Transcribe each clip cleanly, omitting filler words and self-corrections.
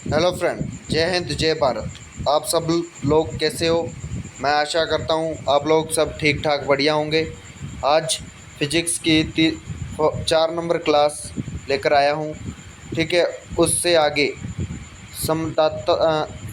Hello friend, जय हिंद जय भारत। आप सब लोग कैसे हो? मैं आशा करता हूँ आप लोग सब ठीक ठाक बढ़िया होंगे। आज फिजिक्स की 4 नंबर क्लास लेकर आया हूँ। ठीक है, उससे आगे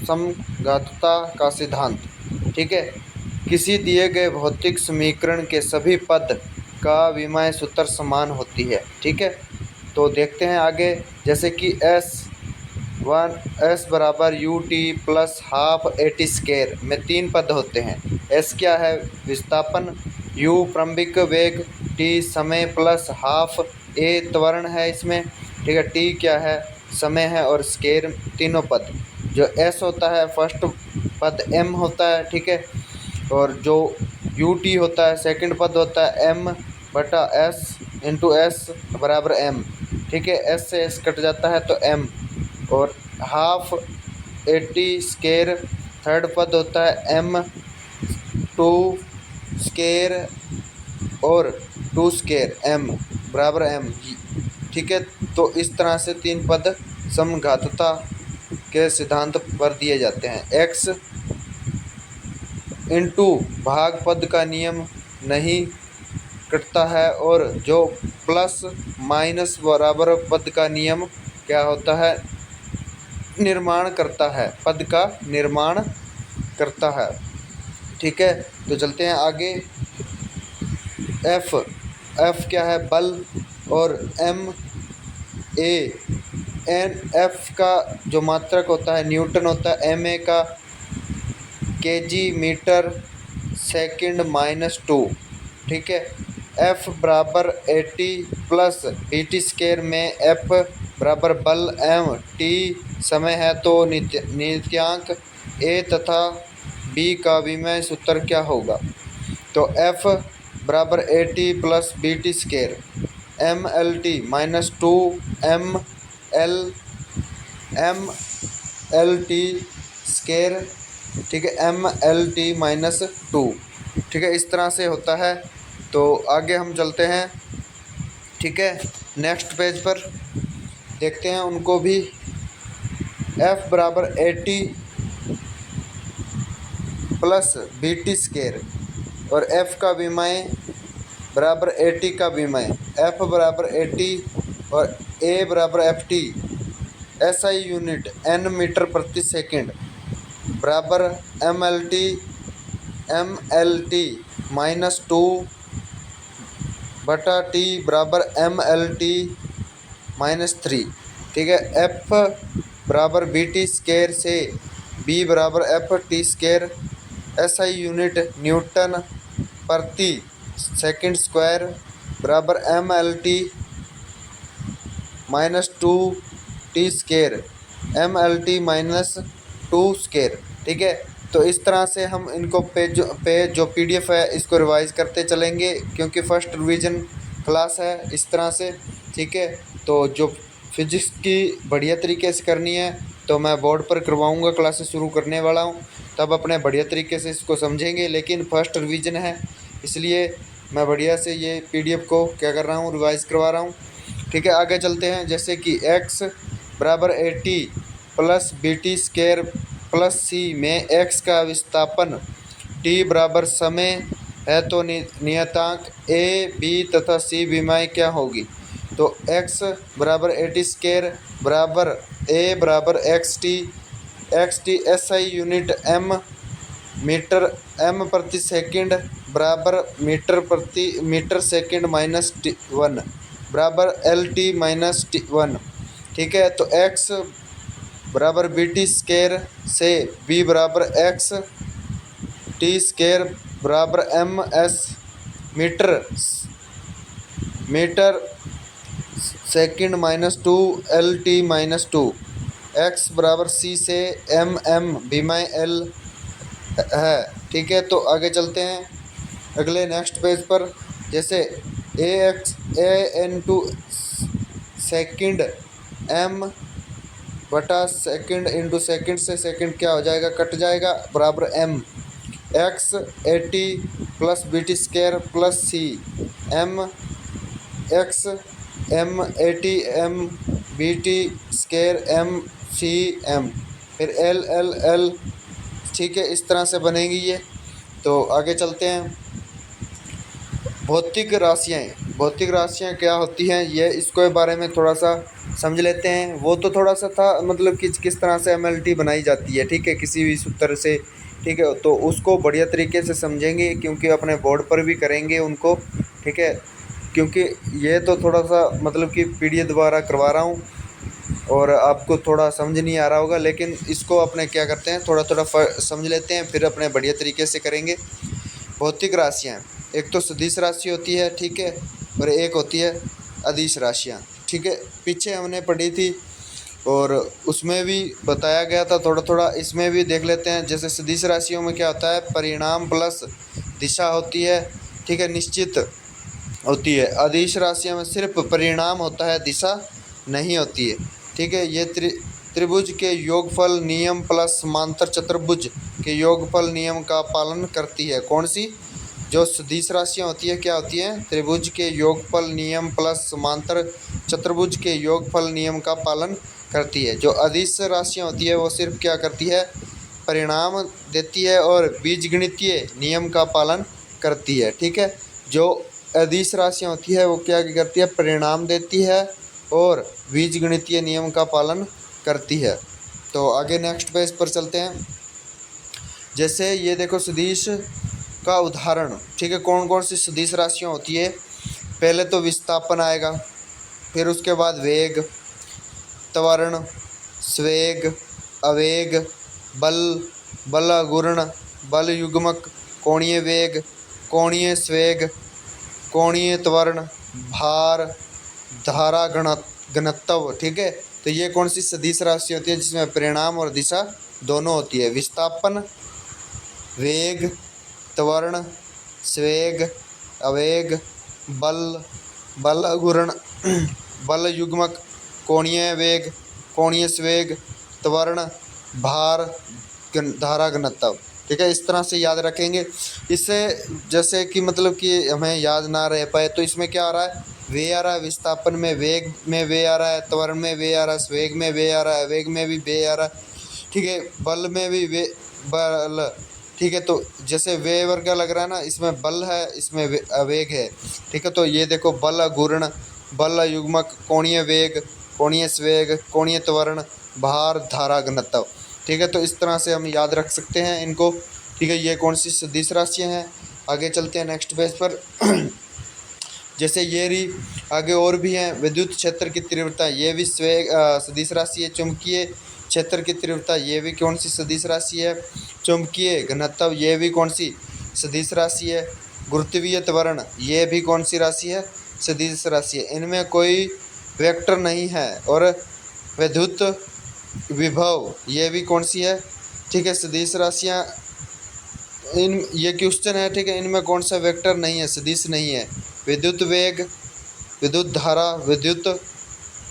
समघातता का सिद्धांत। ठीक है, किसी दिए गए भौतिक समीकरण के सभी पद का विमेय सूत्र समान होती है। ठीक है, तो देखते हैं आगे। जैसे कि एस बराबर U T plus half A T square में 3 पद होते हैं। एस क्या है? विस्थापन। यू प्रारंभिक वेग। टी समय प्लस हाफ ए त्वरण है इसमें। ठीक है, टी क्या है? समय है। और स्केयर तीनों पद। जो एस होता है फर्स्ट पद एम होता है। ठीक है, और जो यू टी होता है सेकंड पद होता है एम बटा एस इंटू एस बराबर एम। ठीक है, एस से एस कट जाता है तो एम। और हाफ एटी स्केयर थर्ड पद होता है एम टू स्केयर और टू स्केयर एम बराबर एम। ठीक है, तो इस तरह से 3 पद समघातता के सिद्धांत पर दिए जाते हैं। एक्स इंटू भाग पद का नियम नहीं कटता है, और जो प्लस माइनस बराबर पद का नियम क्या होता है? निर्माण करता है, पद का निर्माण करता है। ठीक है, तो चलते हैं आगे। एफ क्या है? बल। और एम ए एन एफ का जो मात्रक होता है न्यूटन होता है। एम ए का केजी मीटर सेकंड माइनस 2। ठीक है, एफ बराबर 80 प्लस बी टी स्केयर में एफ बराबर बल एम टी समय है, तो नियतांक ए तथा बी का विमेय सूत्र क्या होगा? तो एफ बराबर 80 plus B T square M L T minus 2 M L M L T square. ठीक है, एम एल टी माइनस 2। ठीक है, इस तरह से होता है। तो आगे हम चलते हैं। ठीक है, नेक्स्ट पेज पर देखते हैं उनको भी। एफ बराबर 80 प्लस बी टी स्केयर और एफ का विमेय बराबर 80 का विमेय। एफ बराबर 80 और ए बराबर F T. SI unit N meter प्रति सेकंड बराबर एम एल टी माइनस 2 बटा टी बराबर एम एल टी माइनस 3। ठीक है, एफ बराबर बी टी स्केयर से बी बराबर F T square. SI unit newton प्रति सेकंड स्क्वायर बराबर M L T minus 2 T square M L T minus 2 square. ठीक है, तो इस तरह से हम इनको पे जो पीडीएफ है इसको रिवाइज करते चलेंगे, क्योंकि फर्स्ट रिवीजन क्लास है इस तरह से। ठीक है, तो जो फिजिक्स की बढ़िया तरीके से करनी है तो मैं बोर्ड पर करवाऊंगा, क्लासेस शुरू करने वाला हूं, तब अपने बढ़िया तरीके से इसको समझेंगे। लेकिन फर्स्ट रिवीजन है इसलिए मैं बढ़िया से ये पीडीएफ को क्या कर रहा हूँ, रिवाइज करवा रहा हूँ। ठीक है, आगे चलते हैं। जैसे कि एक्स बराबर 80 plus B T square plus C में एक्स का विस्थापन टी बराबर समय है, तो नियतांक ए बी तथा सी विमेय क्या होगी? तो एक्स बराबर 80 स्केयर बराबर ए बराबर X T S I unit M meter M प्रति सेकंड बराबर मीटर सेकंड माइनस 1 बराबर एल टी माइनस 1। ठीक है, तो एक्स बराबर बी टी स्केयर से बी बराबर एक्स टी स्केयर बराबर M S meter second minus 2 L T minus 2। X बराबर सी से एम विमेय एल है। ठीक है, तो आगे चलते हैं अगले नेक्स्ट पेज पर। जैसे A N two second M बटा सेकंड इंटू सेकंड से सेकंड क्या हो जाएगा, कट जाएगा, बराबर M. X 80 plus B T square plus C M X M 80 M B T square M C M, फिर एल एल एल, ठीक है, इस तरह से बनेगी ये। तो आगे चलते हैं। भौतिक राशियाँ, भौतिक राशियाँ क्या होती हैं ये इसके बारे में थोड़ा सा समझ लेते हैं। वो तो थोड़ा सा था मतलब कि किस तरह से एमएलटी बनाई जाती है, ठीक है, किसी भी सूत्र से, ठीक है, तो उसको बढ़िया तरीके से समझेंगे क्योंकि अपने बोर्ड पर भी करेंगे उनको, ठीक है, क्योंकि ये तो थोड़ा सा मतलब कि पीडीएफ द्वारा करवा रहा हूँ और आपको थोड़ा समझ नहीं आ रहा होगा, लेकिन इसको अपने क्या करते हैं थोड़ा थोड़ा समझ लेते हैं, फिर अपने बढ़िया तरीके से करेंगे। भौतिक राशियाँ, एक तो सदिश राशि होती है, ठीक है, और एक होती है अदिश राशियाँ, ठीक है, पीछे हमने पढ़ी थी और उसमें भी बताया गया था थोड़ा थोड़ा, इसमें भी देख लेते हैं। जैसे सदिश राशियों में क्या होता है, परिणाम प्लस दिशा होती है, ठीक है, निश्चित होती है। अदिश राशियों में सिर्फ परिणाम होता है, दिशा नहीं होती है, ठीक है। ये त्रिभुज के योगफल नियम प्लस समांतर चतुर्भुज के योगफल नियम का पालन करती है। कौन सी, जो सदिश राशियाँ होती है क्या होती हैं, त्रिभुज के योगफल नियम प्लस समांतर चतुर्भुज के योगफल नियम का पालन करती है। जो अदिश राशियाँ होती है वो सिर्फ क्या करती है, परिणाम देती है और बीजगणितीय नियम का पालन करती है, ठीक है। जो अदिश राशियाँ होती है वो क्या करती है, परिणाम देती है और बीजगणितीय नियम का पालन करती है। तो आगे नेक्स्ट पेज पर चलते हैं। जैसे ये देखो सदिश का उदाहरण, ठीक है, कौन कौन सी सदिश राशियाँ होती है। पहले तो विस्थापन आएगा, फिर उसके बाद वेग, त्वरण, स्वेग, अवेग, बल, बल गुण, बल युग्मक, कोणीय वेग, कोणीय स्वेग, कोणीय त्वरण, भार, धारा घनत्व, ठीक है। तो ये कौन सी सदिश राशि होती है जिसमें परिणाम और दिशा दोनों होती है। विस्थापन, वेग, त्वरण, स्वेग, अवेग, बल, बल गुण, बल युग्मक, कोणीय वेग, कोणीय स्वेग, त्वरण, भार, धारा घनत्व, ठीक है। इस तरह से याद रखेंगे। इससे जैसे कि मतलब कि हमें याद ना रह पाए तो इसमें क्या आ रहा है, वे आ रहा है, विस्थापन में वेग में वे आ रहा है, त्वरण में वे आ रहा है, स्वेग में वे आ रहा है, वेग में भी वे आ रहा है, ठीक है, बल में भी वे बल, ठीक है। तो जैसे वे वर्ग लग रहा है ना, इसमें बल है, इसमें वेग है, ठीक है। तो ये देखो बल गुण, बल युग्मक, कोणीय वेग, कोणीय स्वेग, कोणीय त्वरण, भार, धारा घनत्व, ठीक है। तो इस तरह से हम याद रख सकते हैं इनको, ठीक है। ये कौन सी सदिश राशियाँ हैं। आगे चलते हैं नेक्स्ट पेज पर। जैसे ये रही, आगे और भी हैं। विद्युत क्षेत्र की तीव्रता, ये भी स्वेग सदिश राशि है। चुंबकीय क्षेत्र की तीव्रता, ये भी कौन सी सदिश राशि है। चुंबकीय घनत्व, ये भी कौन सी सदिश राशि है। गुरुत्वीय त्वरण, ये भी कौन सी राशि है, सदिश राशि है। इनमें कोई वेक्टर नहीं है। और विद्युत विभव, ये भी कौन सी है, ठीक है, सदिश राशियाँ। इन ये क्वेश्चन है, ठीक है, इनमें कौन सा वेक्टर नहीं है, सदिश नहीं है। विद्युत वेग, विद्युत धारा, विद्युत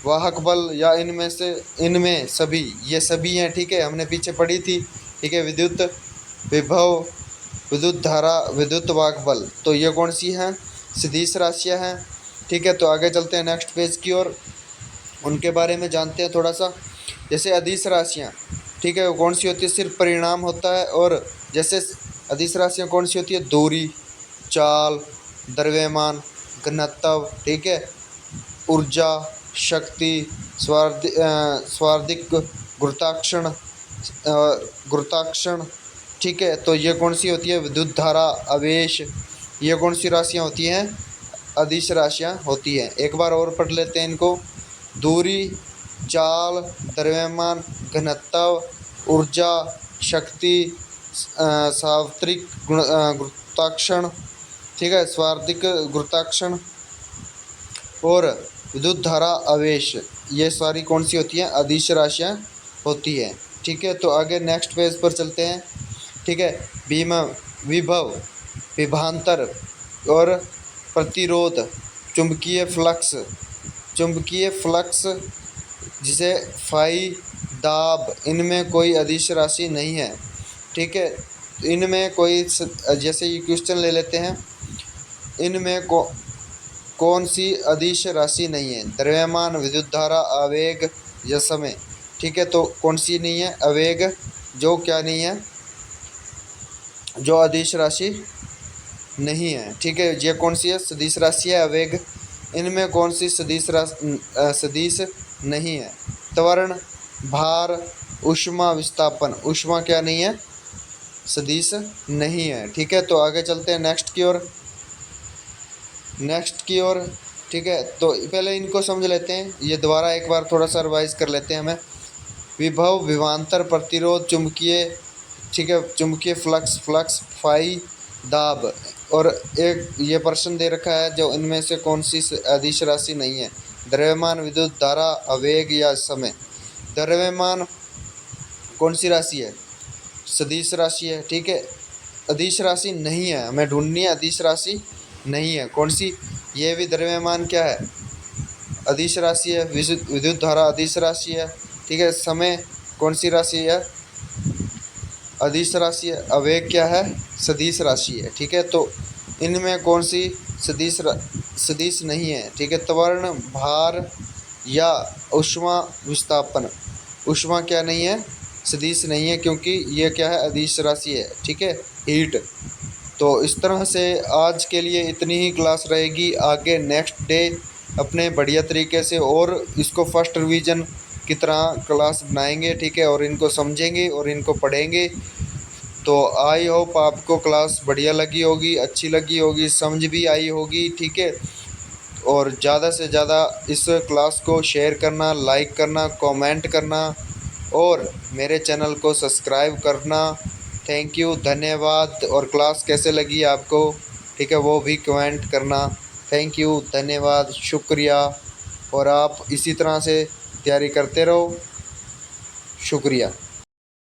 वाहक बल, या इनमें से इनमें सभी, ये सभी हैं, ठीक है, हमने पीछे पढ़ी थी, ठीक है। विद्युत विभव, विद्युत धारा, विद्युत वाहक बल, तो ये कौन सी हैं, सदिश राशियाँ हैं, ठीक है। तो आगे चलते हैं नेक्स्ट पेज की ओर, उनके बारे में जानते हैं थोड़ा सा। जैसे अदिश राशियाँ, ठीक है, वो कौन सी होती है, सिर्फ परिणाम होता है। और जैसे अदिश राशियाँ कौन सी होती है, दूरी, चाल, द्रव्यमान, घनत्व, ठीक है, ऊर्जा, शक्ति, स्वार्थिक, गुरुत्वाकर्षण, गुरुत्वाकर्षण, ठीक है। तो ये कौन सी होती है, विद्युत धारा, आवेश, ये कौन सी राशियाँ होती हैं, अदिश राशियाँ होती हैं। एक बार और पढ़ लेते हैं इनको। दूरी, चाल, द्रव्यमान, घनत्व, ऊर्जा, शक्ति, सार्वत्रिक गुरुत्वाकर्षण, ठीक है, स्वार्थिक गुरुत्वाकर्षण और विद्युत धारा, आवेश, ये सारी कौन सी होती हैं, अदिश राशियाँ होती हैं, ठीक है। तो आगे नेक्स्ट पेज पर चलते हैं, ठीक है। विभव, विभवांतर और प्रतिरोध, चुंबकीय फ्लक्स, चुंबकीय फ्लक्स, जिसे फाई, दाब, इनमें कोई अदिश राशि नहीं है, ठीक है। इनमें कोई जैसे ये क्वेश्चन ले लेते हैं, इनमें कौन सी अदिश राशि नहीं है। द्रव्यमान, विद्युत धारा, आवेग, या समय, ठीक है। तो कौन सी नहीं है? आवेग, जो क्या नहीं है? जो अदिश राशि नहीं है, ठीक है। ये कौन सी है? सदिश राशि है आवेग। इनमें कौन सी सदिश नहीं है? त्वरण, भार, ऊष्मा, विस्थापन। ऊष्मा क्या नहीं है? सदिश नहीं है, ठीक है। तो आगे चलते हैं नेक्स्ट की ओर, ठीक है। तो पहले इनको समझ लेते हैं, ये दोबारा एक बार थोड़ा सा रिवाइज कर लेते हैं हमें। विभव, विभवांतर, प्रतिरोध, चुंबकीय, ठीक है, चुंबकीय फ्लक्स, फाई, दाब। और एक ये प्रश्न दे रखा है, जो इनमें से कौन सी अदिश राशि नहीं है? द्रव्यमान, विद्युत धारा, आवेग या समय। द्रव्यमान कौन सी राशि है? सदिश राशि है, ठीक है। अदिश राशि नहीं है, हमें ढूंढनी है अदिश राशि नहीं है। कौन सी? ये भी द्रव्यमान क्या है? अदिश राशि है। विद्युत धारा अदिश राशि है, ठीक है। समय कौन सी राशि है? अदिश राशि है। आवेग क्या है? सदिश राशि है, ठीक है। तो इनमें कौन सी सदिश नहीं है, ठीक है। त्वरण, भार या ऊष्मा, विस्थापन। ऊष्मा क्या नहीं है? सदिश नहीं है, क्योंकि ये क्या है? अदिश राशि है, ठीक है, हीट। तो इस तरह से आज के लिए इतनी ही क्लास रहेगी। आगे नेक्स्ट डे अपने बढ़िया तरीके से और इसको फर्स्ट रिवीजन की तरह क्लास बनाएंगे, ठीक है, और इनको समझेंगे और इनको पढ़ेंगे। तो आई होप आपको क्लास बढ़िया लगी होगी, अच्छी लगी होगी, समझ भी आई होगी, ठीक है। और ज़्यादा से ज़्यादा इस क्लास को शेयर करना, लाइक करना, कमेंट करना और मेरे चैनल को सब्सक्राइब करना। थैंक यू, धन्यवाद। और क्लास कैसे लगी आपको, ठीक है, वो भी कमेंट करना। थैंक यू, धन्यवाद, शुक्रिया। और आप इसी तरह से तैयारी करते रहो। शुक्रिया।